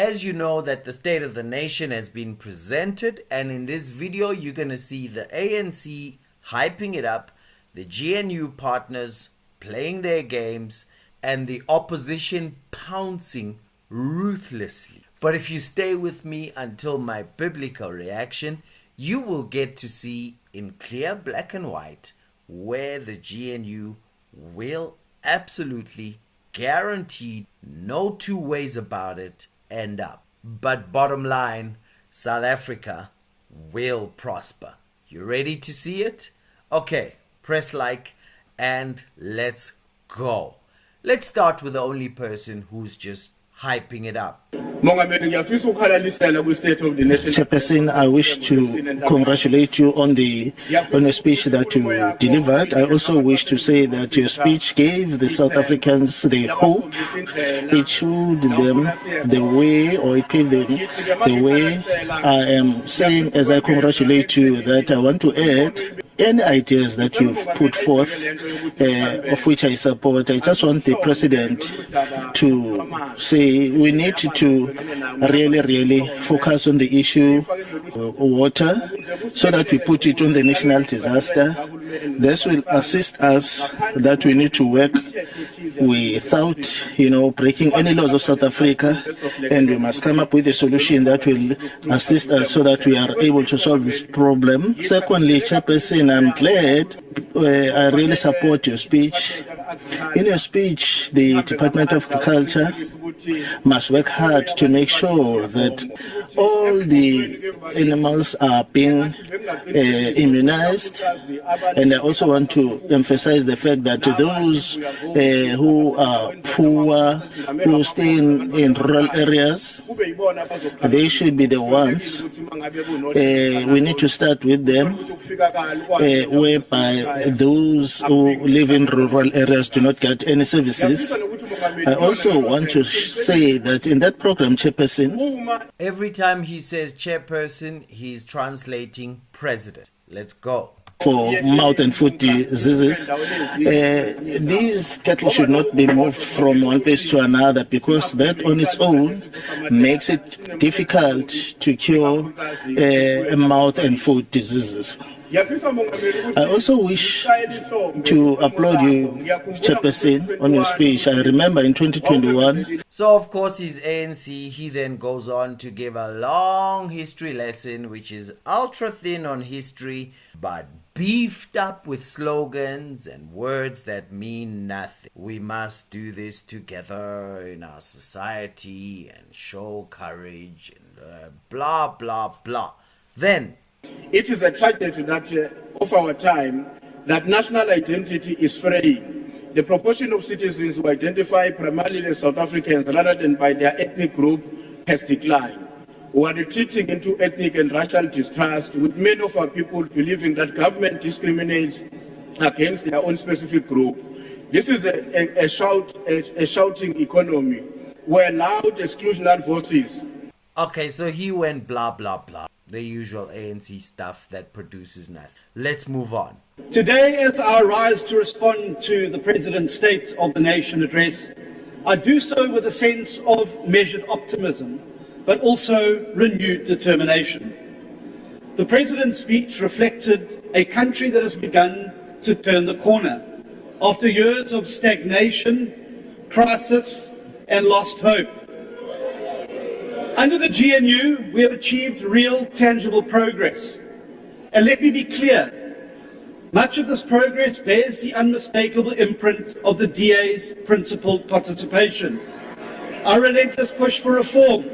As you know that the State of the Nation has been presented, and in this video you're going to see the ANC hyping it up, the GNU partners playing their games, and the opposition pouncing ruthlessly. But if you stay with me until my biblical reaction, you will get to see in clear black and white where the GNU will absolutely, guaranteed, no two ways about it, end up. But bottom line, South Africa will prosper. You ready to see it? Okay, press like and let's go. Let's start with the only person who's just hyping it up. Chairperson, I wish to congratulate you on the speech that you delivered. I also wish to say that your speech gave the South Africans the hope. It showed them the way, or it paved them the way. I am saying, as I congratulate you, that I want to add any ideas that you've put forth, of which I support. I just want the President to say we need to really focus on the issue of water, so that we put it on the national disaster. This will assist us that we need to work without, breaking any laws of South Africa, and we must come up with a solution that will assist us so that we are able to solve this problem. Secondly, Chairperson, I'm glad, I really support your speech. In your speech, the Department of Agriculture must work hard to make sure that all the animals are being immunized. And I also want to emphasize the fact that those who are poor, who stay in rural areas, they should be the ones. We need to start with them, whereby those who live in rural areas do not get any services. I also want to say that in that program, Chairperson, every time he says Chairperson, he's translating President. Let's go. For mouth and foot diseases, these cattle should not be moved from one place to another, because that on its own makes it difficult to cure mouth and foot diseases. I also wish to applaud you, Chairperson, on your speech. I remember in 2021. So of course he's ANC. He then goes on to give a long history lesson, which is ultra thin on history, but beefed up with slogans and words that mean nothing. We must do this together in our society and show courage and blah, blah, blah. Then, it is a tragedy that of our time that national identity is fraying. The proportion of citizens who identify primarily as South Africans rather than by their ethnic group has declined. We are retreating into ethnic and racial distrust, with many of our people believing that government discriminates against their own specific group. This is a shouting economy where loud exclusionary voices. Okay, so he went blah, blah, blah. The usual ANC stuff that produces nothing. Let's move on. Today, as I rise to respond to the President's State of the Nation address, I do so with a sense of measured optimism, but also renewed determination. The President's speech reflected a country that has begun to turn the corner after years of stagnation, crisis, and lost hope. Under the GNU, we have achieved real, tangible progress. And let me be clear, much of this progress bears the unmistakable imprint of the DA's principled participation, our relentless push for reform,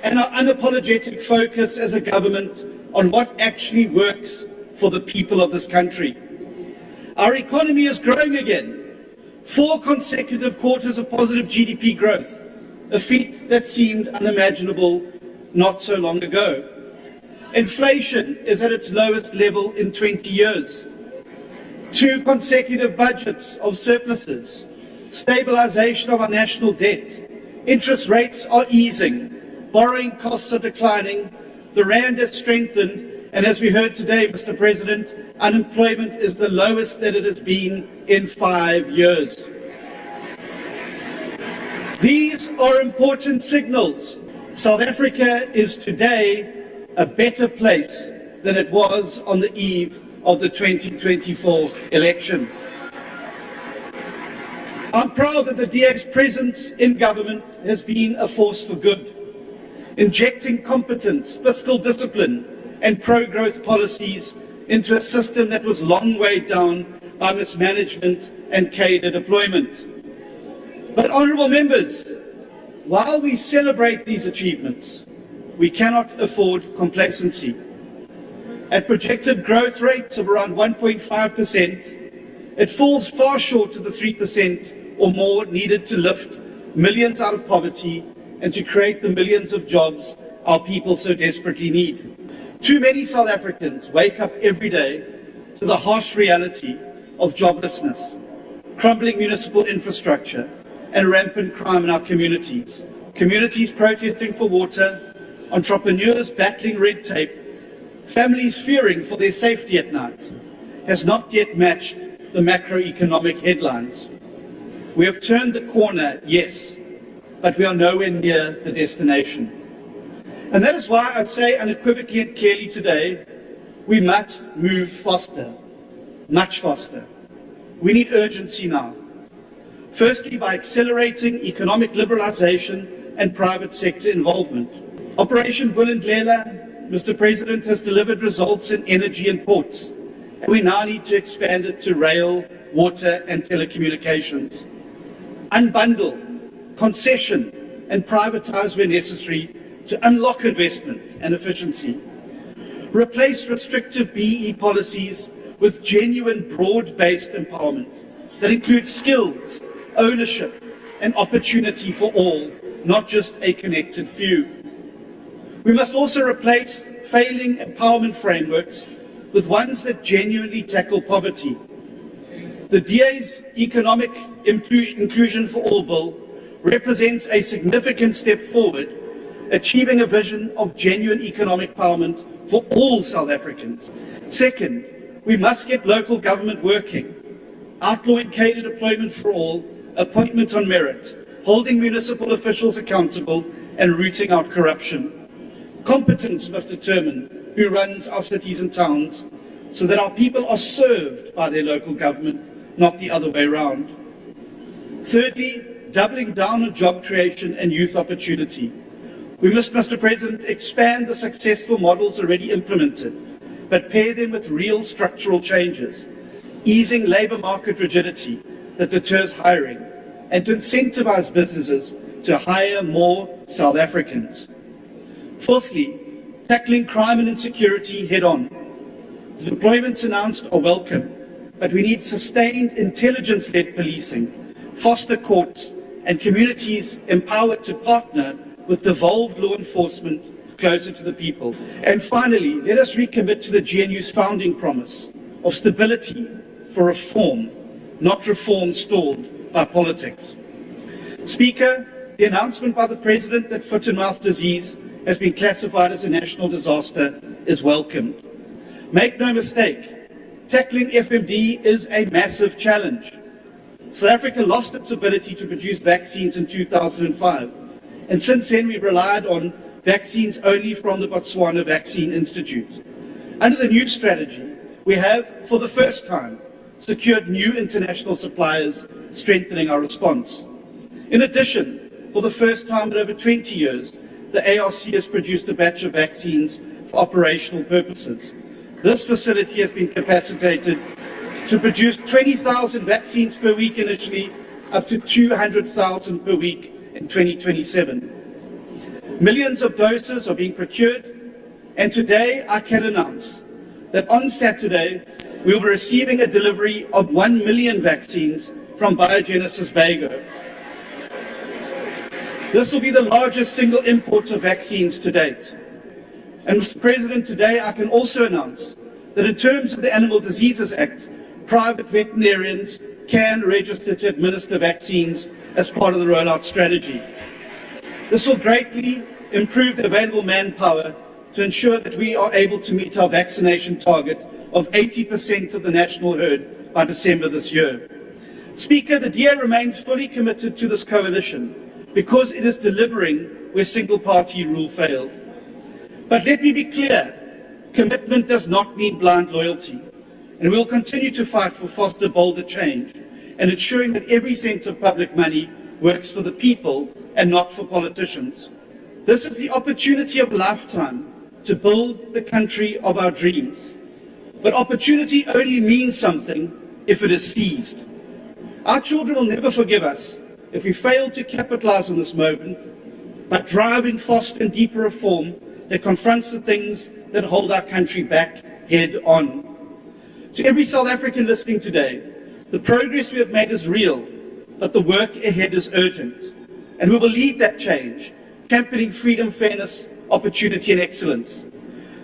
and our unapologetic focus as a government on what actually works for the people of this country. Our economy is growing again. 4 consecutive quarters of positive GDP growth, a feat that seemed unimaginable not so long ago. Inflation is at its lowest level in 20 years. 2 consecutive budgets of surpluses. Stabilization of our national debt. Interest rates are easing. Borrowing costs are declining. The rand has strengthened. And as we heard today, Mr. President, unemployment is the lowest that it has been in 5 years. These are important signals, South Africa is today a better place than it was on the eve of the 2024 election. I'm proud that the DA's presence in government has been a force for good, injecting competence, fiscal discipline, and pro-growth policies into a system that was long weighed down by mismanagement and cadre deployment. But, honourable members, while we celebrate these achievements, we cannot afford complacency. At projected growth rates of around 1.5%, it falls far short of the 3% or more needed to lift millions out of poverty and to create the millions of jobs our people so desperately need. Too many South Africans wake up every day to the harsh reality of joblessness, crumbling municipal infrastructure, and rampant crime in our communities. Communities protesting for water, entrepreneurs battling red tape, families fearing for their safety at night, has not yet matched the macroeconomic headlines. We have turned the corner, yes, but we are nowhere near the destination. And that is why I say unequivocally and clearly today, we must move faster, much faster. We need urgency now. Firstly, by accelerating economic liberalisation and private sector involvement. Operation Vulindlela, Mr. President, has delivered results in energy and ports, and we now need to expand it to rail, water and telecommunications. Unbundle, concession and privatise where necessary to unlock investment and efficiency. Replace restrictive BE policies with genuine broad-based empowerment that includes skills, ownership and opportunity for all, not just a connected few. We must also replace failing empowerment frameworks with ones that genuinely tackle poverty. The DA's Economic Inclusion for All Bill represents a significant step forward, achieving a vision of genuine economic empowerment for all South Africans. Second, we must get local government working, outlawing cadre deployment for all, appointment on merit, holding municipal officials accountable and rooting out corruption. Competence must determine who runs our cities and towns so that our people are served by their local government, not the other way around. Thirdly, doubling down on job creation and youth opportunity. We must, Mr. President, expand the successful models already implemented, but pair them with real structural changes, easing labour market rigidity that deters hiring, and to incentivise businesses to hire more South Africans. Fourthly, tackling crime and insecurity head-on. The deployments announced are welcome, but we need sustained intelligence-led policing, foster courts, and communities empowered to partner with devolved law enforcement closer to the people. And finally, let us recommit to the GNU's founding promise of stability for reform, not reform stalled by politics. Speaker, the announcement by the President that foot-and-mouth disease has been classified as a national disaster is welcomed. Make no mistake, tackling FMD is a massive challenge. South Africa lost its ability to produce vaccines in 2005, and since then we've relied on vaccines only from the Botswana Vaccine Institute. Under the new strategy, we have, for the first time, secured new international suppliers, strengthening our response. In addition, for the first time in over 20 years, the ARC has produced a batch of vaccines for operational purposes. This facility has been capacitated to produce 20,000 vaccines per week initially, up to 200,000 per week in 2027. Millions of doses are being procured, and today I can announce that on Saturday we will be receiving a delivery of 1 million vaccines from Biogenesis Bago. This will be the largest single import of vaccines to date. And Mr. President, today I can also announce that in terms of the Animal Diseases Act, private veterinarians can register to administer vaccines as part of the rollout strategy. This will greatly improve the available manpower to ensure that we are able to meet our vaccination target of 80% of the national herd by December this year. Speaker, the DA remains fully committed to this coalition because it is delivering where single-party rule failed. But let me be clear, commitment does not mean blind loyalty, and we will continue to fight for foster bolder change and ensuring that every cent of public money works for the people and not for politicians. This is the opportunity of a lifetime to build the country of our dreams. But opportunity only means something if it is seized. Our children will never forgive us if we fail to capitalize on this moment by driving faster and deeper reform that confronts the things that hold our country back head on. To every South African listening today, the progress we have made is real, but the work ahead is urgent. And we will lead that change, championing freedom, fairness, opportunity and excellence.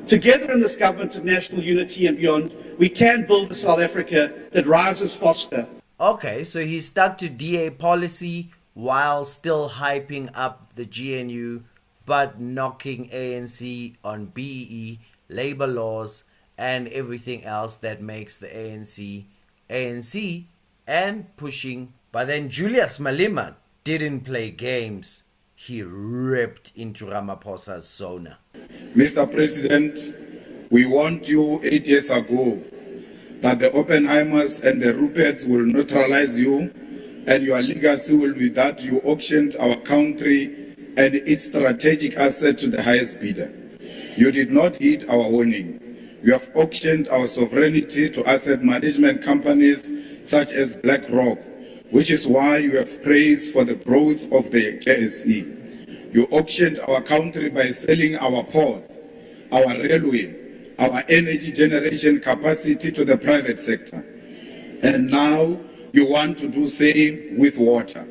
Together in this government of national unity and beyond, we can build a South Africa that rises faster. Okay, so he stuck to DA policy while still hyping up the GNU, but knocking ANC on BEE, labor laws, and everything else that makes the ANC, and pushing. But then Julius Malema didn't play games. He ripped into Ramaphosa's SONA. Mr. President, we warned you 8 years ago that the Oppenheimers and the Ruperts will neutralize you, and your legacy will be that you auctioned our country and its strategic asset to the highest bidder. You did not heed our warning. You have auctioned our sovereignty to asset management companies such as BlackRock, which is why you have praised for the growth of the JSE. You auctioned our country by selling our ports, our railway, our energy generation capacity to the private sector. And now you want to do same with water.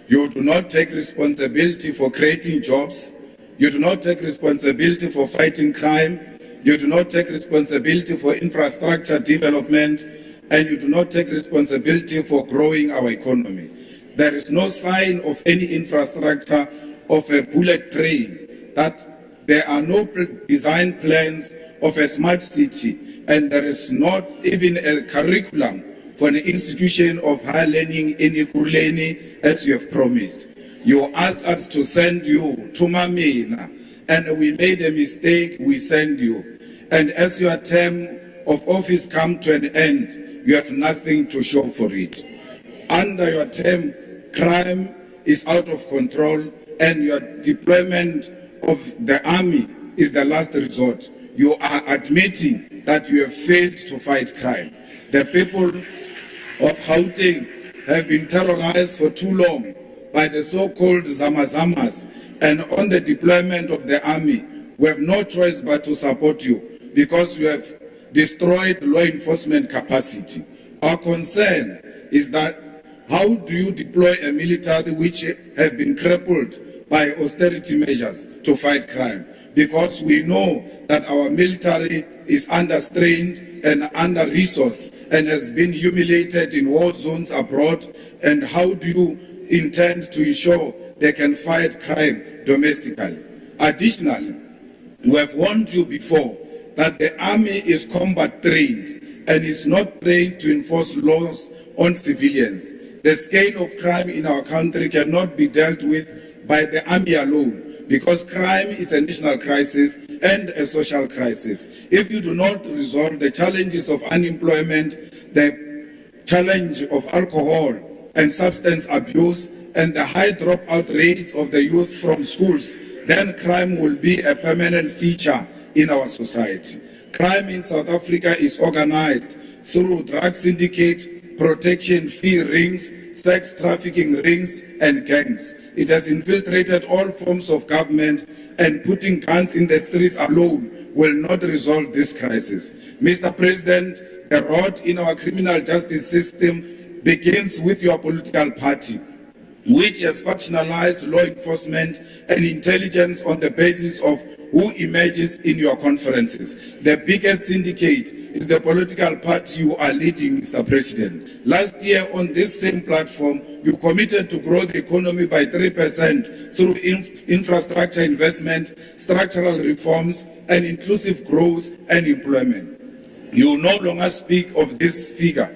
You do not take responsibility for creating jobs. You do not take responsibility for fighting crime. You do not take responsibility for infrastructure development, and you do not take responsibility for growing our economy. There is no sign of any infrastructure of a bullet train, that there are no design plans of a smart city, and there is not even a curriculum for an institution of higher learning in Ikuruleni as you have promised. You asked us to send you to Mamina, and we made a mistake, we send you. And as your term of office come to an end, you have nothing to show for it. Under your term, crime is out of control, and your deployment of the army is the last resort. You are admitting that you have failed to fight crime. The people of Gauteng have been terrorized for too long by the so-called Zamazamas, and on the deployment of the army, we have no choice but to support you because you have destroyed law enforcement capacity. Our concern is that how do you deploy a military which have been crippled by austerity measures to fight crime? Because we know that our military is understrained and under-resourced and has been humiliated in war zones abroad. And how do you intend to ensure they can fight crime domestically? Additionally, we have warned you before that the army is combat trained and is not trained to enforce laws on civilians. The scale of crime in our country cannot be dealt with by the army alone, because crime is a national crisis and a social crisis. If you do not resolve the challenges of unemployment, the challenge of alcohol and substance abuse, and the high dropout rates of the youth from schools, then crime will be a permanent feature in our society. Crime in South Africa is organized through drug syndicate, protection fee rings, sex trafficking rings, and gangs. It has infiltrated all forms of government, and putting guns in the streets alone will not resolve this crisis. Mr. President, the rot in our criminal justice system begins with your political party, which has factionalized law enforcement and intelligence on the basis of who emerges in your conferences. The biggest syndicate is the political party you are leading, Mr. President. Last year on this same platform, you committed to grow the economy by 3% through infrastructure investment, structural reforms, and inclusive growth and employment. You no longer speak of this figure.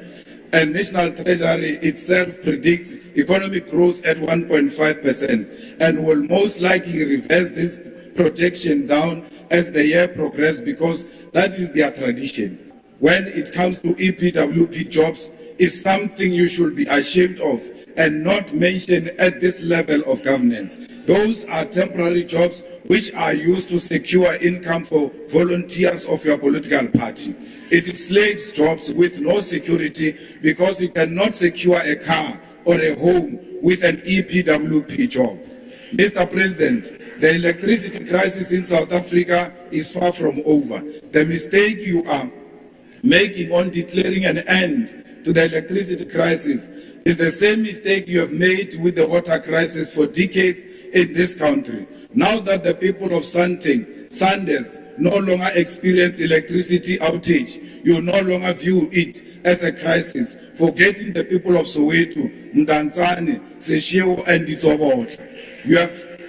and National Treasury itself predicts economic growth at 1.5% and will most likely reverse this projection down as the year progresses because that is their tradition. When it comes to EPWP jobs, is something you should be ashamed of and not mention at this level of governance. Those are temporary jobs which are used to secure income for volunteers of your political party. It is slaves jobs with no security because you cannot secure a car or a home with an EPWP job. Mr. President, the electricity crisis in South Africa is far from over. The mistake you are making on declaring an end to the electricity crisis is the same mistake you have made with the water crisis for decades in this country. Now that the people of Sanders no longer experience electricity outage, you no longer view it as a crisis, forgetting the people of Soweto, Mdantsane, Seshego, and Ditsobot.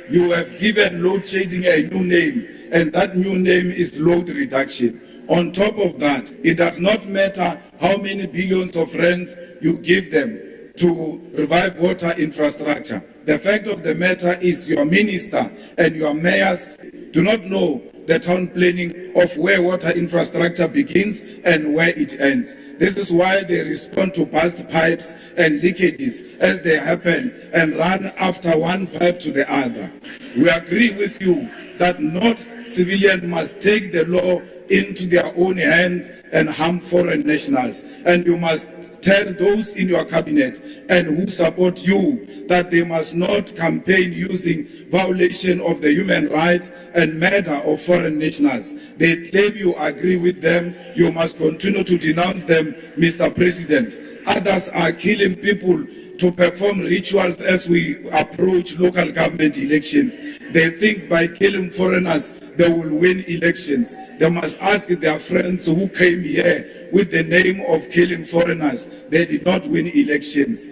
You have given load shedding a new name, and that new name is load reduction. On top of that, it does not matter how many billions of rands you give them to revive water infrastructure. The fact of the matter is your minister and your mayors do not know the town planning of where water infrastructure begins and where it ends. This is why they respond to burst pipes and leakages as they happen and run after one pipe to the other. We agree with you that not civilians must take the law into their own hands and harm foreign nationals. And you must tell those in your cabinet and who support you that they must not campaign using violation of the human rights and murder of foreign nationals. They claim you agree with them. You must continue to denounce them, Mr. President. Others are killing people to perform rituals as we approach local government elections. They think by killing foreigners, they will win elections. They must ask their friends who came here with the name of killing foreigners. They did not win elections.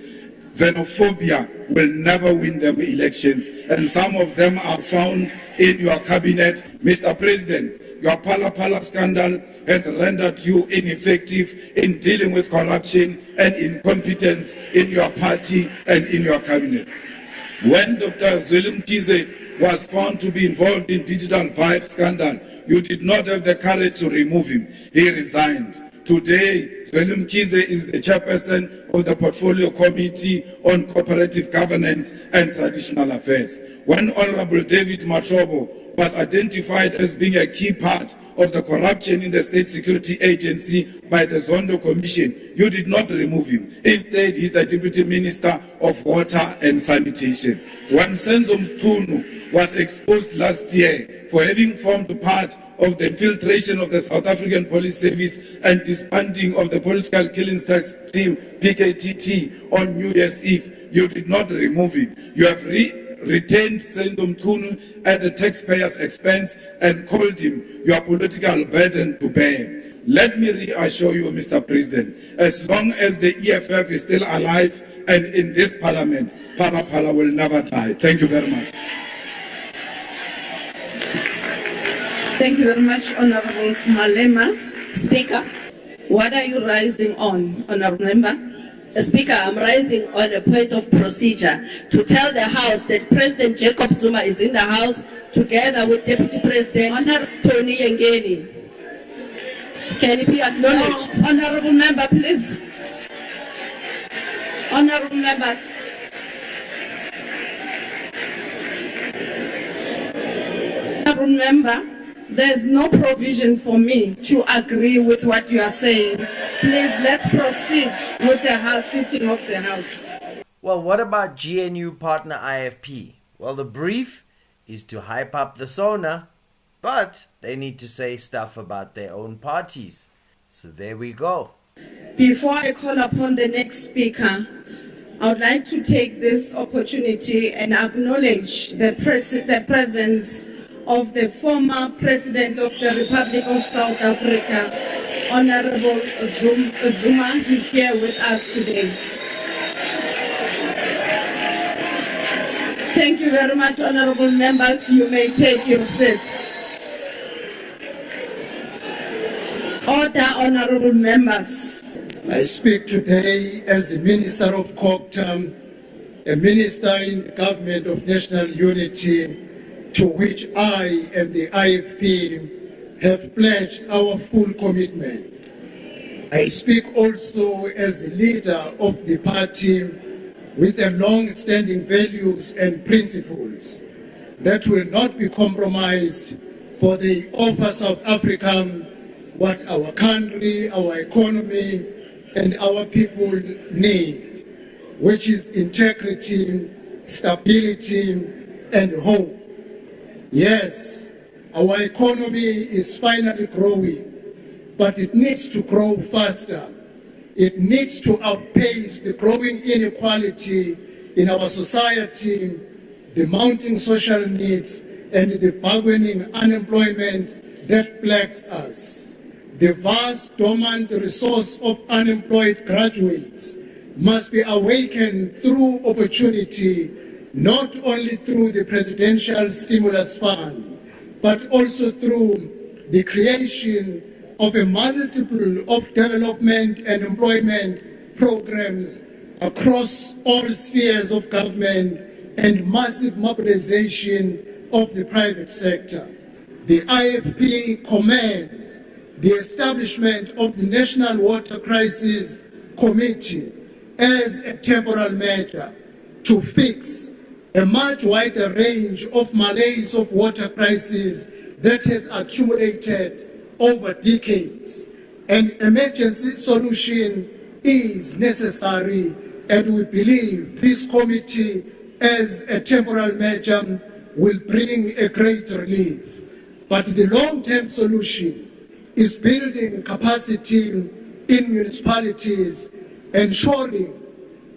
Xenophobia will never win them elections. And some of them are found in your cabinet. Mr. President, your Pala scandal has rendered you ineffective in dealing with corruption and incompetence in your party and in your cabinet. When Dr. Zweli Mkhize was found to be involved in digital vibe scandal, you did not have the courage to remove him. He resigned. Today, Zweli Mkhize is the chairperson of the Portfolio Committee on Cooperative Governance and Traditional Affairs. When Honorable David Matrobo was identified as being a key part of the corruption in the State Security Agency by the Zondo Commission, you did not remove him. Instead, he is the Deputy Minister of Water and Sanitation. When Senzo Mtunu was exposed last year for having formed part of the infiltration of the South African Police Service and disbanding of the political killings team PKTT on New Year's Eve, you did not remove him. You have retained Senzo Mtunu at the taxpayer's expense and called him your political burden to bear. Let me reassure you, Mr. President, as long as the EFF is still alive and in this parliament, Pala will never die. Thank you very much. Thank you very much, Honorable Malema. Speaker, what are you rising on, Honorable Member? Speaker, I'm rising on a point of procedure to tell the House that President Jacob Zuma is in the House together with Deputy President Tony Yengeni. Can he be acknowledged? No, Honorable Member, please. Honorable Members. Honorable Member, there's no provision for me to agree with what you are saying. Please, let's proceed with the House sitting of the House. Well, what about GNU partner IFP? Well, the brief is to hype up the SONA, but they need to say stuff about their own parties. So there we go. Before I call upon the next speaker, I would like to take this opportunity and acknowledge the presence of the former President of the Republic of South Africa, Honorable Zuma. He's here with us today. Thank you very much, Honorable Members. You may take your seats. Order, Honorable Members. I speak today as the Minister of COGTA, a minister in the Government of National Unity, to which I and the IFP have pledged our full commitment. I speak also as the leader of the party with the long-standing values and principles that will not be compromised, for they offer South Africa what our country, our economy, and our people need, which is integrity, stability, and hope. Yes, our economy is finally growing, but it needs to grow faster. It needs to outpace the growing inequality in our society, the mounting social needs, and the bargaining unemployment that plagues us. The vast dormant resource of unemployed graduates must be awakened through opportunity, not only through the Presidential Stimulus Fund, but also through the creation of a multiple of development and employment programs across all spheres of government and massive mobilization of the private sector. The IFP commends the establishment of the National Water Crisis Committee as a temporal measure to fix a much wider range of malaise of water crisis that has accumulated over decades. An emergency solution is necessary, and we believe this committee as a temporal measure will bring a great relief. But the long-term solution is building capacity in municipalities, ensuring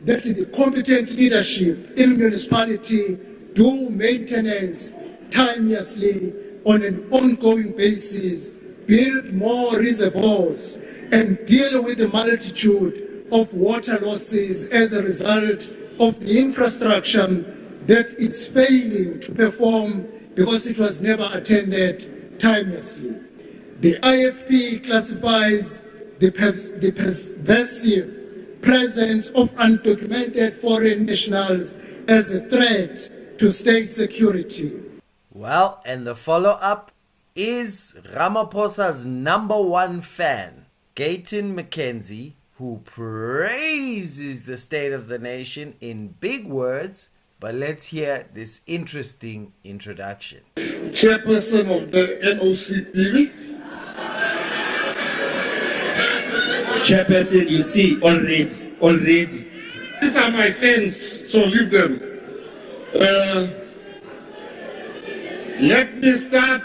that the competent leadership in municipality do maintenance timelessly on an ongoing basis, build more reservoirs, and deal with the multitude of water losses as a result of the infrastructure that is failing to perform because it was never attended timelessly. The IFP classifies the pervasive presence of undocumented foreign nationals as a threat to state security. Well, and the follow-up is Ramaphosa's #1 fan, Gayton McKenzie, who praises the state of the nation in big words. But let's hear this interesting introduction. Chairperson of the NOCPB. Chairperson, you see, already. These are my fans, so leave them. Let me start.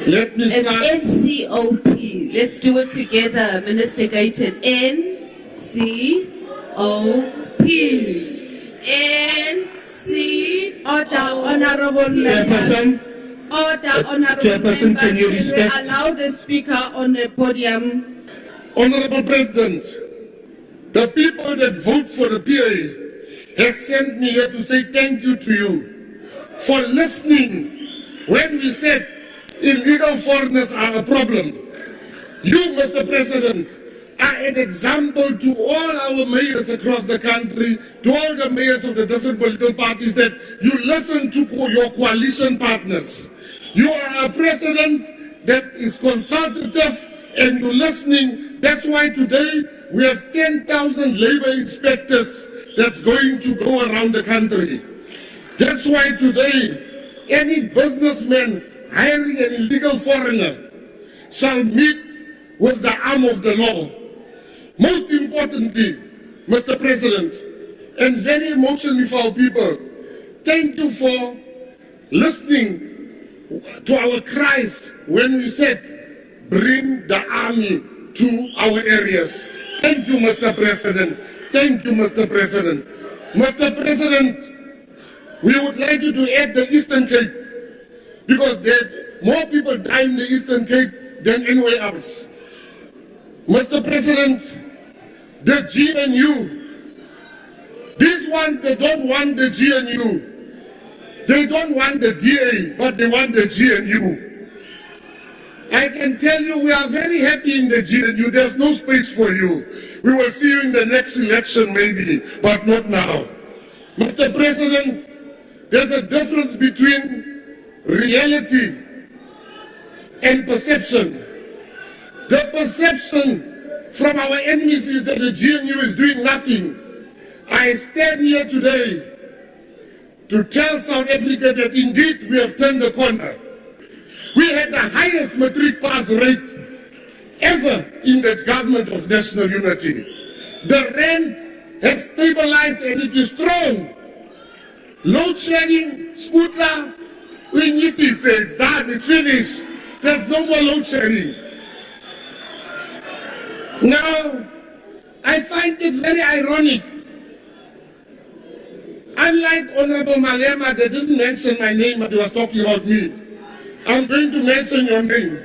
It's NCOP. Let's do it together, Minister Gayton. NCOP. Order, honorable members. Order, honorable Chairperson, members. can you respect? Allow the speaker on the podium. Honorable President, the people that vote for the PA have sent me here to say thank you to you for listening when we said illegal foreigners are a problem. You, Mr. President, are an example to all our mayors across the country, to all the mayors of the different political parties, that you listen to your coalition partners. You are a president that is consultative and you're listening. That's why today we have 10,000 labor inspectors that's going to go around the country. That's why today any businessman hiring an illegal foreigner shall meet with the arm of the law. Most importantly, Mr. President, and very emotionally for our people, thank you for listening to our cries when we said, bring the army to our areas. Thank you, Mr. President. Thank you, Mr. President. Mr. President, we would like you to add the Eastern Cape, because there more people die in the Eastern Cape than anywhere else. Mr. President, the GNU, this one, they don't want the GNU. They don't want the DA, but they want the GNU. I can tell you we are very happy in the GNU. There's no space for you. We will see you in the next election maybe, but not now. Mr. President, there's a difference between reality and perception. The perception from our enemies is that the GNU is doing nothing. I stand here today to tell South Africa that indeed we have turned the corner. We had the highest matric pass rate ever in the government of national unity. The rand has stabilized and it is strong. Load shedding, Sputla, it's done, it's finished. There's no more load shedding. Now, I find it very ironic. Unlike Honorable Malema, they didn't mention my name, but they were talking about me. I'm going to mention your name.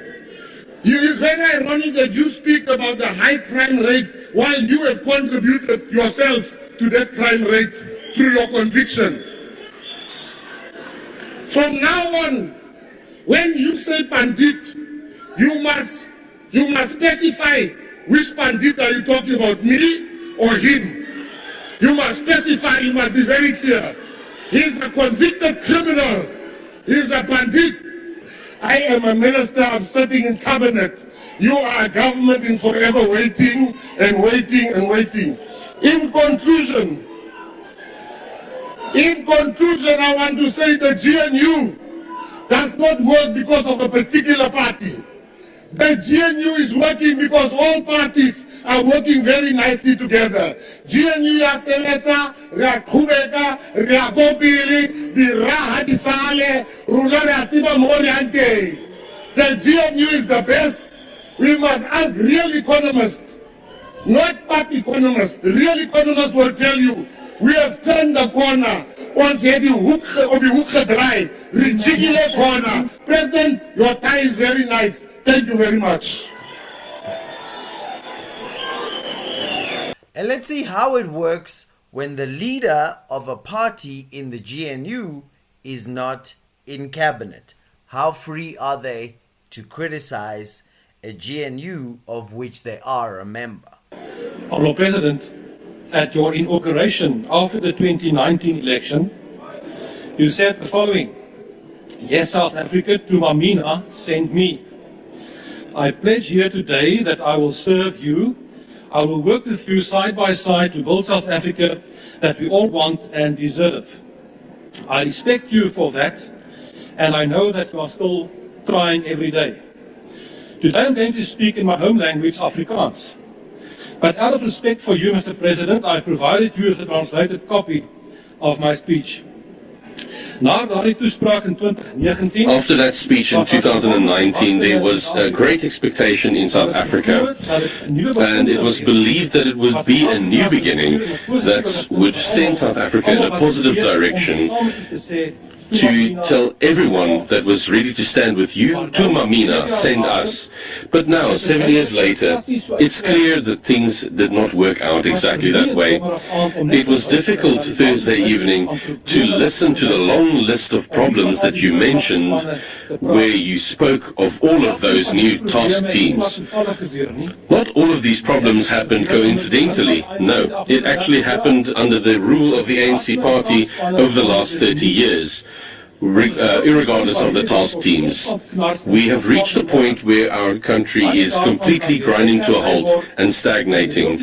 It is very ironic that you speak about the high crime rate while you have contributed yourselves to that crime rate through your conviction. From now on, when you say bandit, you must specify which bandit are you talking about, me or him. You must specify, you must be very clear. He's a convicted criminal. He's a bandit. I am a minister, I'm sitting in cabinet. You are a government in forever waiting and waiting and waiting. In conclusion, I want to say the GNU does not work because of a particular party. The GNU is working because all parties are working very nicely together. GNU ya seneta, ria kubeka, ria bopili, di raha di sale, runa ria tiba moriante. The GNU is the best. We must ask real economists, not pop economists. Real economists will tell you, we have turned the corner. Ons het die hoek gedraai, ridiculous corner. President, your tie is very nice. Thank you very much. And let's see how it works when the leader of a party in the GNU is not in cabinet. How free are they to criticize a GNU of which they are a member? Honourable President, at your inauguration after the 2019 election, you said the following: "Yes, South Africa, to Mamina, send me. I pledge here today that I will serve you. I will work with you side by side to build South Africa that we all want and deserve." I respect you for that, and I know that you are still trying every day. Today I'm going to speak in my home language, Afrikaans. But out of respect for you, Mr. President, I've provided you with a translated copy of my speech. After that speech in 2019, there was a great expectation in South Africa, and it was believed that it would be a new beginning that would send South Africa in a positive direction, to tell everyone that was ready to stand with you, to Mamina, send us. But now, 7 years later, it's clear that things did not work out exactly that way. It was difficult Thursday evening to listen to the long list of problems that you mentioned, where you spoke of all of those new task teams. Not all of these problems happened coincidentally. No, it actually happened under the rule of the ANC party over the last 30 years. Irregardless of the task teams, we have reached a point where our country is completely grinding to a halt and stagnating,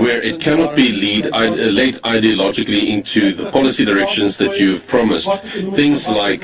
where it cannot be led ideologically into the policy directions that you've promised. Things like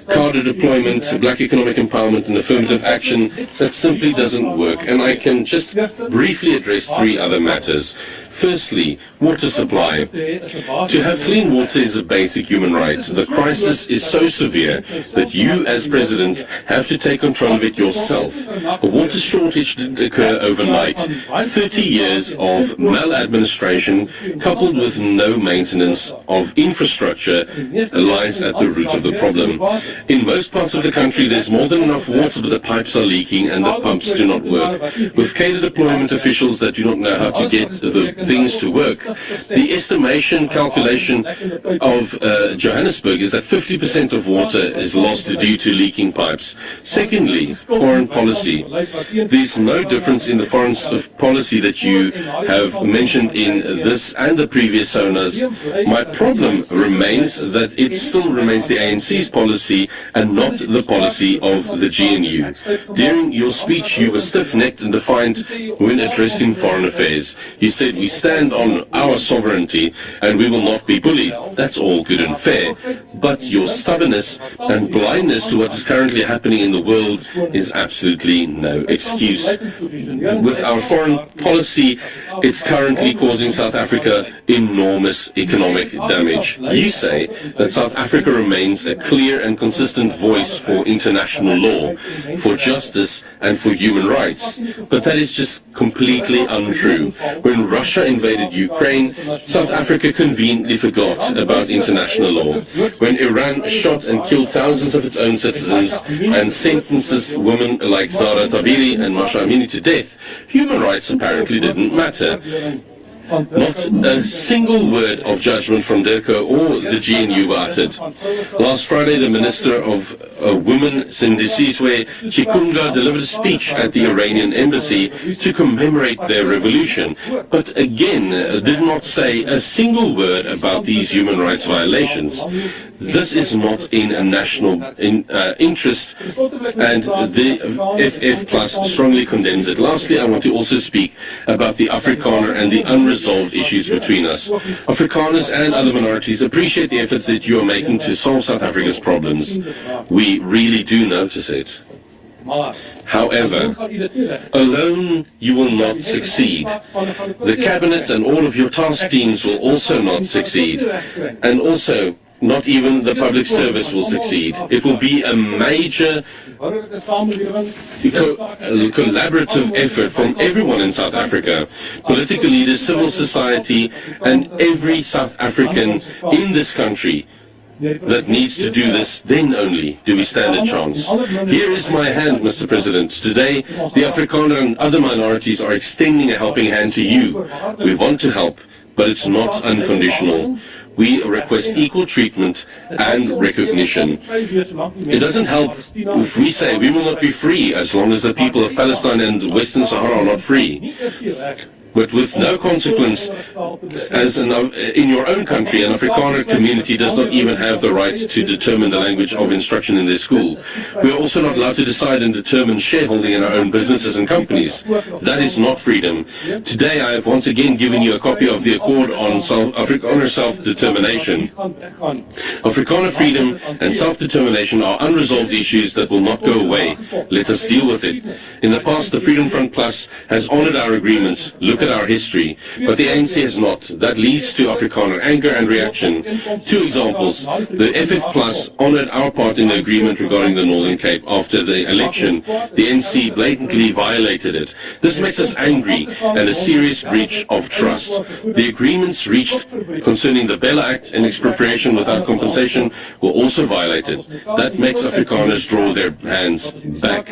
cadre deployment, black economic empowerment and affirmative action, that simply doesn't work. And I can just briefly address three other matters. Firstly, water supply. To have clean water is a basic human right. The crisis is so severe that you, as president, have to take control of it yourself. A water shortage didn't occur overnight. 30 years of maladministration, coupled with no maintenance of infrastructure, lies at the root of the problem. In most parts of the country, there's more than enough water, but the pipes are leaking and the pumps do not work. With cadre deployment officials that do not know how to get the things to work. The estimation calculation of Johannesburg is that 50% of water is lost due to leaking pipes. Secondly, foreign policy. There's no difference in the foreign policy that you have mentioned in this and the previous SONAs. My problem remains that it still remains the ANC's policy and not the policy of the GNU. During your speech, you were stiff-necked and defiant when addressing foreign affairs. You said, we stand on our sovereignty and we will not be bullied. That's all good and fair. But your stubbornness and blindness to what is currently happening in the world is absolutely no excuse. With our foreign policy, it's currently causing South Africa enormous economic damage. You say that South Africa remains a clear and consistent voice for international law, for justice and for human rights. But that is just completely untrue. When Russia invaded Ukraine, South Africa conveniently forgot about international law. When Iran shot and killed thousands of its own citizens and sentences women like Zara Tabiri and Masha Amini to death, human rights apparently didn't matter. Not a single word of judgment from DERCO or the GNU were uttered. Last Friday, the Minister of Women, Sindisizwe Chikunga, delivered a speech at the Iranian embassy to commemorate their revolution, but again did not say a single word about these human rights violations. This is not in a national interest, and the FF Plus strongly condemns it. Lastly, I want to also speak about the Afrikaner and the unresolved issues between us. Afrikaners and other minorities appreciate the efforts that you are making to solve South Africa's problems. We really do notice it. However, alone you will not succeed. The cabinet and all of your task teams will also not succeed. And also, not even the public service will succeed. It will be a major collaborative effort from everyone in South Africa, political leaders, civil society, and every South African in this country that needs to do this. Then only do we stand a chance. Here is my hand, Mr. President. Today, the Afrikaner and other minorities are extending a helping hand to you. We want to help, but it's not unconditional. We request equal treatment and recognition. It doesn't help if we say we will not be free as long as the people of Palestine and Western Sahara are not free. But with no consequence, as in your own country, an Afrikaner community does not even have the right to determine the language of instruction in their school. We are also not allowed to decide and determine shareholding in our own businesses and companies. That is not freedom. Today I have once again given you a copy of the Accord on Afrikaner Self-Determination. Afrikaner freedom and self-determination are unresolved issues that will not go away. Let us deal with it. In the past, the Freedom Front Plus has honored our agreements. Look at our history, but the ANC has not. That leads to Afrikaner anger and reaction. Two examples. The FF Plus honored our part in the agreement regarding the Northern Cape after the election. The ANC blatantly violated it. This makes us angry and a serious breach of trust. The agreements reached concerning the Bella Act and expropriation without compensation were also violated. That makes Afrikaners draw their hands back.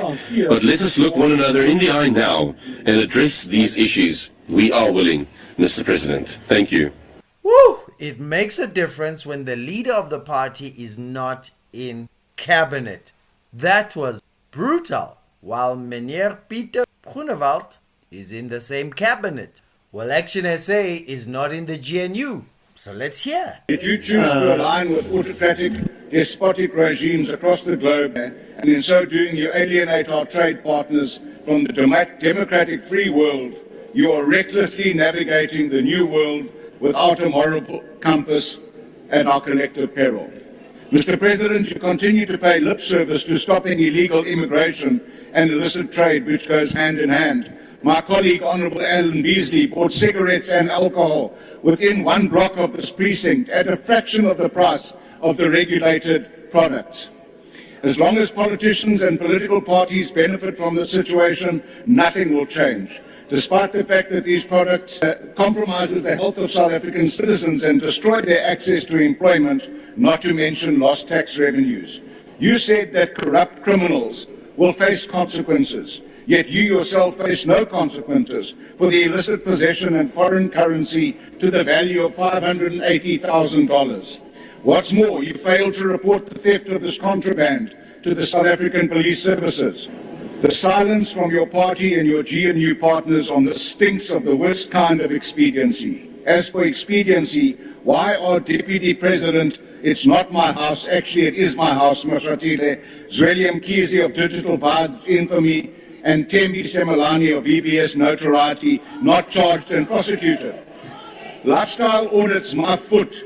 But let us look one another in the eye now and address these issues. We are willing, Mr. President. Thank you. Woo! It makes a difference when the leader of the party is not in cabinet. That was brutal. While Meneer Pieter Groenewald is in the same cabinet. Well, Action SA is not in the GNU. So let's hear. Did you choose to align with autocratic, despotic regimes across the globe, and in so doing you alienate our trade partners from the democratic free world? You are recklessly navigating the new world without a moral compass at our collective peril. Mr. President, you continue to pay lip service to stopping illegal immigration and illicit trade, which goes hand in hand. My colleague, Honourable Alan Beasley, bought cigarettes and alcohol within one block of this precinct at a fraction of the price of the regulated products. As long as politicians and political parties benefit from the situation, nothing will change. Despite the fact that these products compromises the health of South African citizens and destroy their access to employment, not to mention lost tax revenues. You said that corrupt criminals will face consequences. yet you yourself face no consequences for the illicit possession and foreign currency to the value of $580,000. What's more, you failed to report the theft of this contraband to the South African Police Services. The silence from your party and your GNU partners on this stinks of the worst kind of expediency. As for expediency, why are Deputy President, it's not my house, actually it is my house, Mashatile, Zweli Mkhize of Digital Vibes infamy, and Thembi Semelani of VBS notoriety not charged and prosecuted? Lifestyle audits, my foot.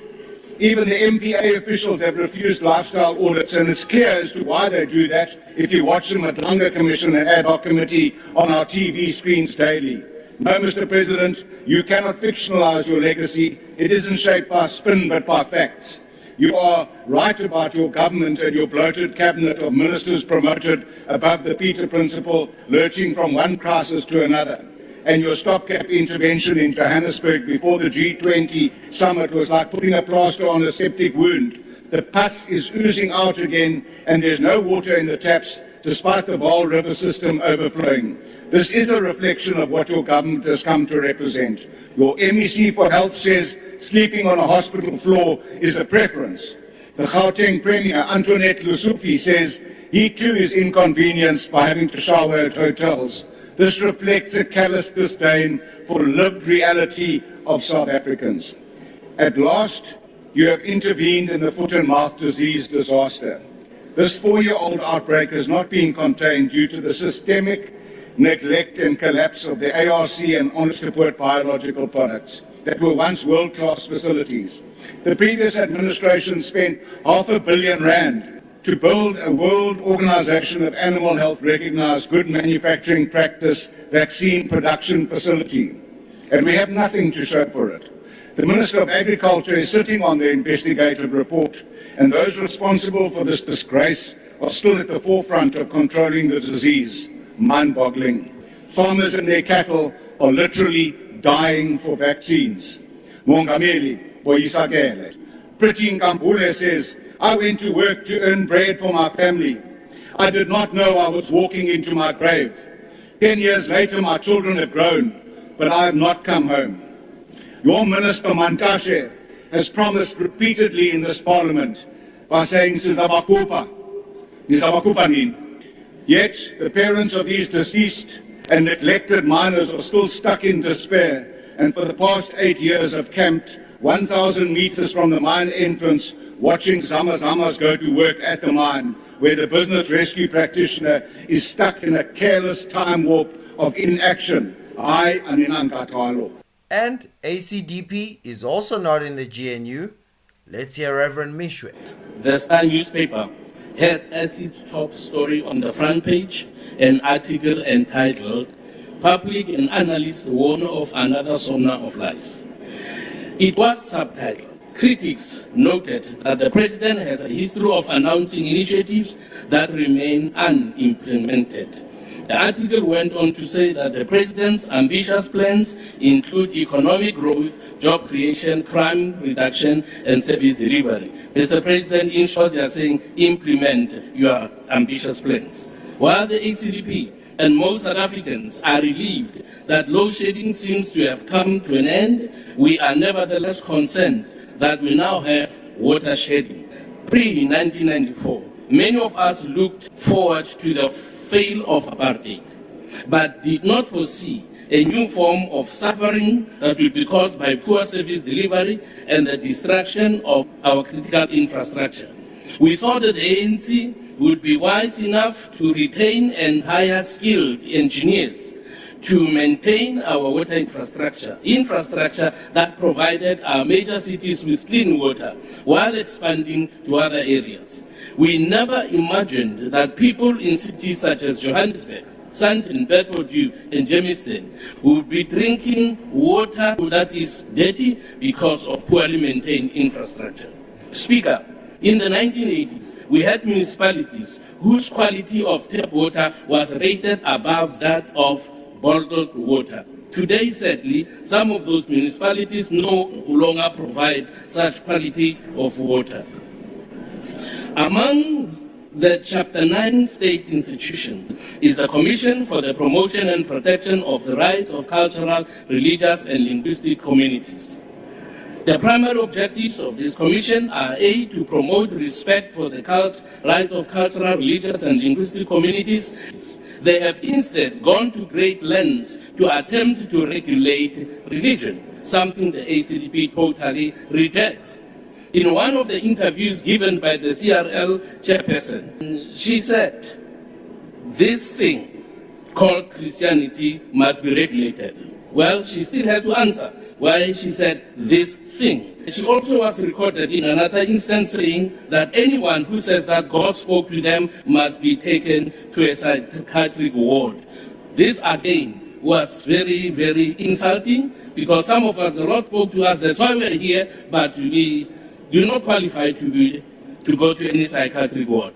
Even the MPA officials have refused lifestyle audits, and it's clear as to why they do that if you watch them at Langer Commission and Ad Hoc Committee on our TV screens daily. No, Mr. President, you cannot fictionalize your legacy. It isn't shaped by spin but by facts. You are right about your government and your bloated cabinet of ministers promoted above the Peter Principle, lurching from one crisis to another. And your stopgap intervention in Johannesburg before the G20 summit was like putting a plaster on a septic wound. The pus is oozing out again, and there's no water in the taps, despite the Vaal River system overflowing. This is a reflection of what your government has come to represent. Your MEC for Health says sleeping on a hospital floor is a preference. The Gauteng Premier, Antoinette Lusufi, says he too is inconvenienced by having to shower at hotels. This reflects a callous disdain for lived reality of South Africans. At last, you have intervened in the foot and mouth disease disaster. This 4-year-old outbreak has not been contained due to the systemic neglect and collapse of the ARC and Honest Report biological products that were once world-class facilities. The previous administration spent R500 million to build a World Organization of Animal Health recognized good manufacturing practice vaccine production facility, and we have nothing to show for it. The Minister of Agriculture is sitting on the investigative report, and those responsible for this disgrace are still at the forefront of controlling the disease. Mind-boggling. Farmers and their cattle are literally dying for vaccines. Mongameli Boyisakele. Pretty Nkambule says, I went to work to earn bread for my family. I did not know I was walking into my grave. 10 years later, my children have grown, but I have not come home. Your Minister Mantashe has promised repeatedly in this Parliament by saying, Sizabakupa, Nizabakupanin. Yet, the parents of these deceased and neglected miners are still stuck in despair, and for the past 8 years have camped 1,000 meters from the mine entrance, watching Zamazamas go to work at the mine, where the business rescue practitioner is stuck in a careless time warp of inaction. And ACDP is also not in the GNU. Let's hear Reverend Mishwet. The Star newspaper had as its top story on the front page an article entitled Public and Analysts Warn of Another SONA of Lies. It was subtitled, Critics noted that the President has a history of announcing initiatives that remain unimplemented. The article went on to say that the President's ambitious plans include economic growth, job creation, crime reduction, and service delivery. Mr. President, in short, they are saying implement your ambitious plans. While the ACDP and most South Africans are relieved that load shedding seems to have come to an end, we are nevertheless concerned that we now have water shedding. Pre-1994, many of us looked forward to the fail of apartheid, but did not foresee a new form of suffering that will be caused by poor service delivery and the destruction of our critical infrastructure. We thought that the ANC would be wise enough to retain and hire skilled engineers to maintain our water infrastructure that provided our major cities with clean water while expanding to other areas. We never imagined that people in cities such as Johannesburg, Sandton, Bedfordview, and Germiston would be drinking water that is dirty because of poorly maintained infrastructure. Speaker, in the 1980s, we had municipalities whose quality of tap water was rated above that of bottled water. Today, sadly, some of those municipalities no longer provide such quality of water. Among The Chapter 9 state institution is a commission for the promotion and protection of the rights of cultural, religious, and linguistic communities. The primary objectives of this commission are A, to promote respect for the right of cultural, religious, and linguistic communities. They have instead gone to great lengths to attempt to regulate religion, something the ACDP totally rejects. In one of the interviews given by the CRL chairperson, she said, this thing called Christianity must be regulated. Well, she still has to answer why she said this thing. She also was recorded in another instance saying that anyone who says that God spoke to them must be taken to a psychiatric ward. This again was very, very insulting because some of us, the Lord spoke to us, that's why we're here, but we do not qualify to go to any psychiatric ward.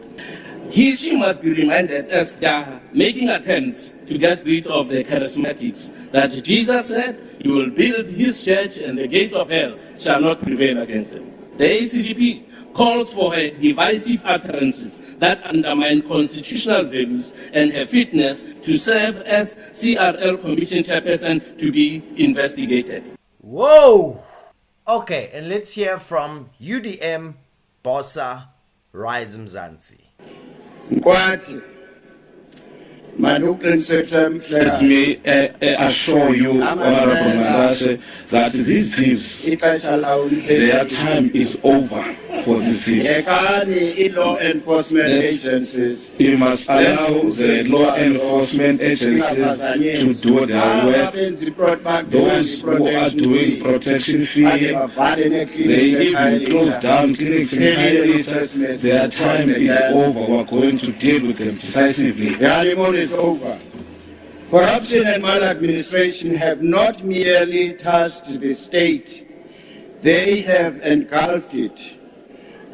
She must be reminded as they are making attempts to get rid of the charismatics that Jesus said he will build his church and the gates of hell shall not prevail against them. The ACDP calls for her divisive utterances that undermine constitutional values and her fitness to serve as CRL Commission chairperson to be investigated. Whoa! Okay, and let's hear from UDM Bossa Rise Mzansi. Let me assure you, Honorable Mandase, that these thieves, their time is over for these thieves. Law enforcement agencies. You must allow the law enforcement agencies to do their work. Those who are doing protection fee, they even close down clinics in high. Their time is over. We're going to deal with them decisively. The honeymoon is over. Corruption and maladministration have not merely touched the state, they have engulfed it,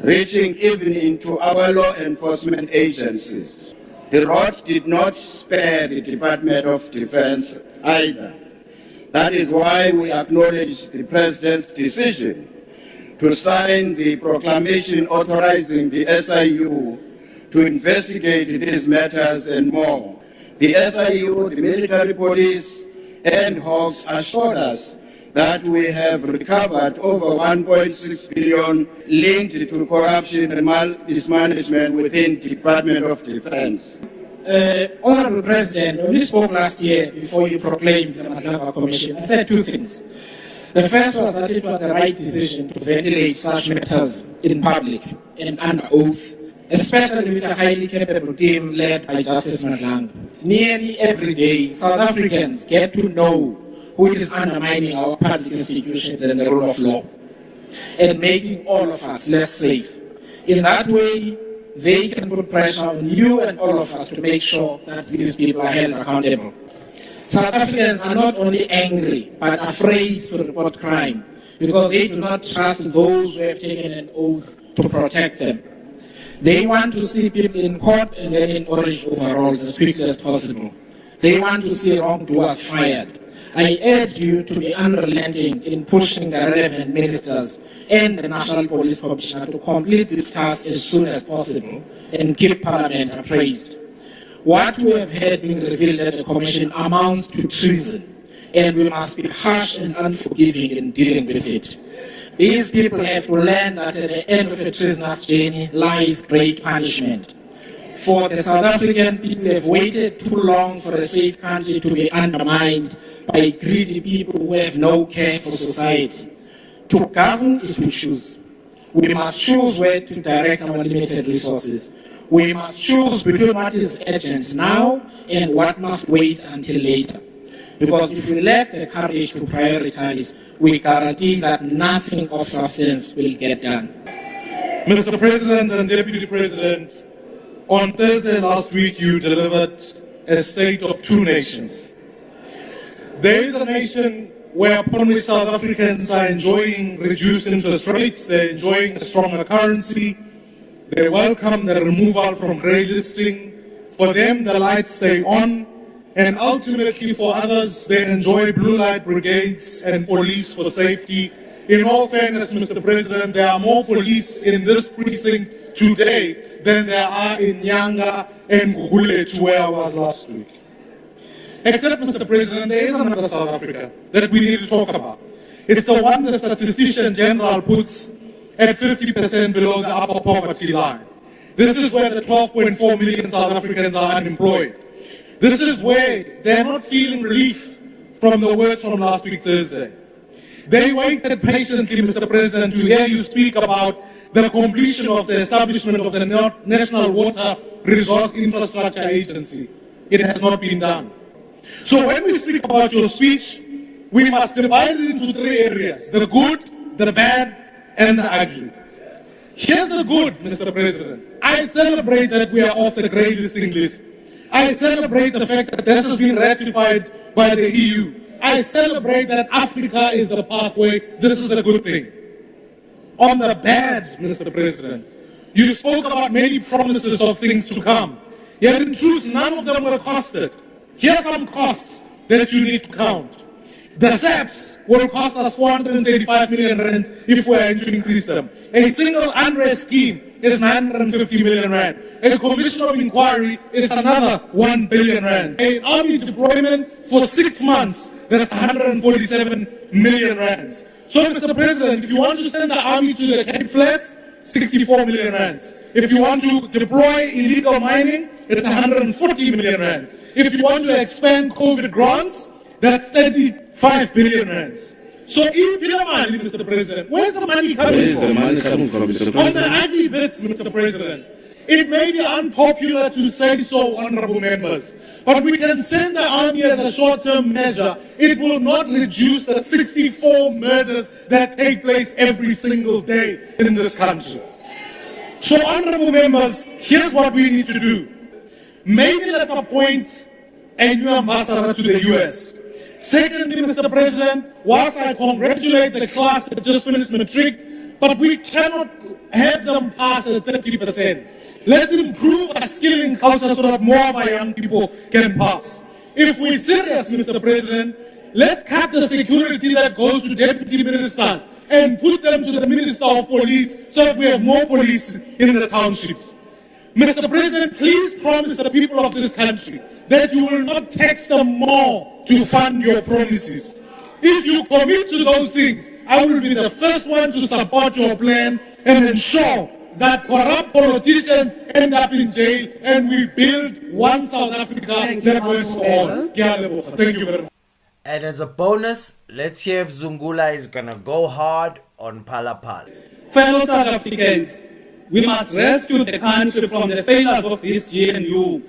reaching even into our law enforcement agencies. The rot did not spare the Department of Defense either. That is why we acknowledge the President's decision to sign the proclamation authorizing the SIU to investigate these matters and more. The SIU, the military police, and Hawks assured us that we have recovered over 1.6 billion linked to corruption and mismanagement within the Department of Defense. Honorable President, when you spoke last year before you proclaimed the Madlanga Commission, I said two things. The first was that it was the right decision to ventilate such matters in public and under oath, especially with a highly capable team led by Justice Madlanga. Nearly every day, South Africans get to know who is undermining our public institutions and the rule of law and making all of us less safe. In that way, they can put pressure on you and all of us to make sure that these people are held accountable. South Africans are not only angry, but afraid to report crime because they do not trust those who have taken an oath to protect them. They want to see people in court and then in orange overalls as quickly as possible. They want to see wrongdoers fired. I urge you to be unrelenting in pushing the relevant ministers and the National Police Commissioner to complete this task as soon as possible and keep Parliament appraised. What we have heard being revealed at the Commission amounts to treason, and we must be harsh and unforgiving in dealing with it. These people have to learn that at the end of a treasonous journey lies great punishment. For the South African people have waited too long for a safe country to be undermined by greedy people who have no care for society. To govern is to choose. We must choose where to direct our limited resources. We must choose between what is urgent now and what must wait until later. Because if we lack the courage to prioritize, we guarantee that nothing of substance will get done. Mr. President and Deputy President, on Thursday last week you delivered a state of two nations. There is a nation whereupon which South Africans are enjoying reduced interest rates, they're enjoying a stronger currency, they welcome the removal from grey listing. For them, the lights stay on, and ultimately for others, they enjoy blue light brigades and police for safety In all fairness, Mr. President, there are more police in this precinct today than there are in Nyanga and Gugulethu, where I was last week. Except, Mr. President, there is another South Africa that we need to talk about. It's the one the Statistician General puts at 50% below the upper poverty line. This is where the 12.4 million South Africans are unemployed. This is where they're not feeling relief from the words from last week Thursday. They waited patiently, Mr. President, to hear you speak about the completion of the establishment of the National Water Resource Infrastructure Agency. It has not been done. So when we speak about your speech, we must divide it into three areas: the good, the bad, and the ugly. Here's the good, Mr. President. I celebrate that we are off the grey listing list. I celebrate the fact that this has been ratified by the EU. I celebrate that Africa is the pathway. This is a good thing. On the bad, Mr. President, you spoke about many promises of things to come. Yet in truth, none of them were costed. Here are some costs that you need to count. The SAPs will cost us 435 million rand if we are to increase them. A single unrest scheme is 950 million rand. A commission of inquiry is another 1 billion rand. An army deployment for 6 months, that's 147 million rands. So, Mr. President, if you want to send the army to the Cape Flats, 64 million rands. If you want to deploy illegal mining, it's 140 million rands. If you want to expand COVID grants, that's 35 billion rands. So, Mr. President, where's the money coming from? Mr. President? On the ugly bits, Mr. President, it may be unpopular to say so, honorable members, but we can send the army as a short-term measure. It will not reduce the 64 murders that take place every single day in this country. So, honorable members, here's what we need to do. Maybe let's appoint a new ambassador to the US. Secondly, Mr. President, whilst I congratulate the class that just finished matric, but we cannot have them pass at 30%. Let's improve our skilling culture so that more of our young people can pass. If we're serious, Mr. President, let's cut the security that goes to deputy ministers and put them to the Minister of Police so that we have more police in the townships. Mr. President, please promise the people of this country that you will not tax them more to fund your promises. If you commit to those things, I will be the first one to support your plan and ensure that corrupt politicians end up in jail and we build one South Africa that works for all. Thank you very much. And as a bonus, let's hear if Zungula is gonna go hard on Palapal. Fellow South Africans, we must rescue the country from the failures of this GNU.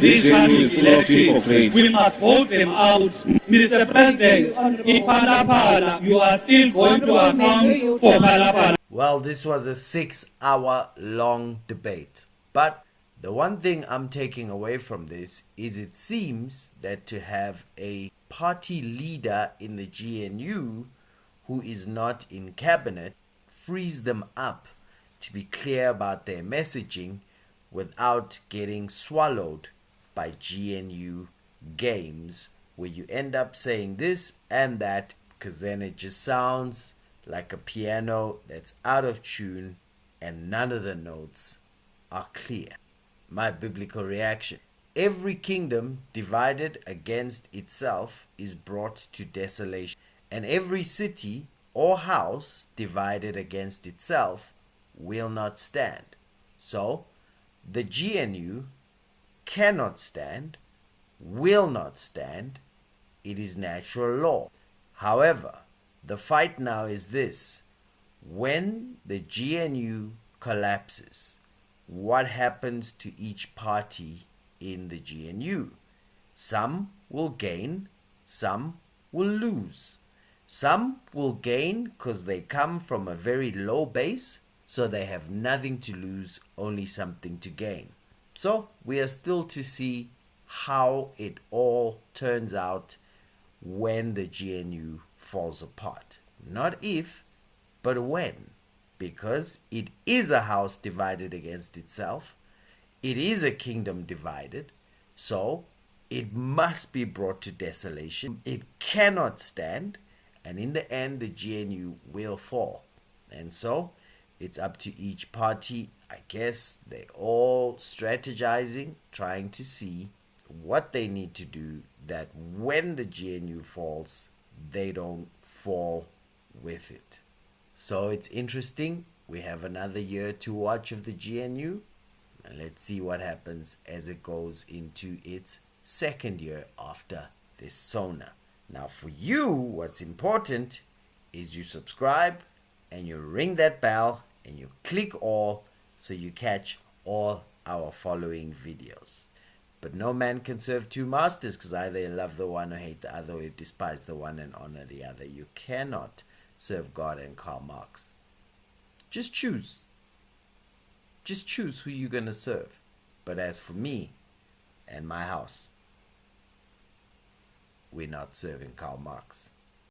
This coming election, we must vote them out. Mr. President, you are still going to account for Palapala. Well, this was a 6-hour long debate. But the one thing I'm taking away from this is it seems that to have a party leader in the GNU who is not in cabinet frees them up to be clear about their messaging without getting swallowed by GNU games where you end up saying this and that because then it just sounds like a piano that's out of tune and none of the notes are clear. My biblical reaction: every kingdom divided against itself is brought to desolation, and every city or house divided against itself will not stand. So, the GNU cannot stand, will not stand. It is natural law. However, the fight now is this: when the GNU collapses, what happens to each party in the GNU? Some will gain, some will lose. Some will gain because they come from a very low base, so they have nothing to lose, only something to gain. So we are still to see how it all turns out when the GNU falls apart. Not if, but when. Because it is a house divided against itself. It is a kingdom divided. So It must be brought to desolation. It cannot stand. And in the end, the GNU will fall. And so it's up to each party. I guess they're all strategizing, trying to see what they need to do that when the GNU falls, they don't fall with it. So it's interesting. We have another year to watch of the GNU. And let's see what happens as it goes into its second year after this SONA. Now for you, what's important is you subscribe and you ring that bell and you click all so you catch all our following videos. But no man can serve two masters, because either you love the one or hate the other, or you despise the one and honor the other. You cannot serve God and Karl Marx. Just choose. Just choose who you're going to serve. But as for me and my house, we're not serving Karl Marx.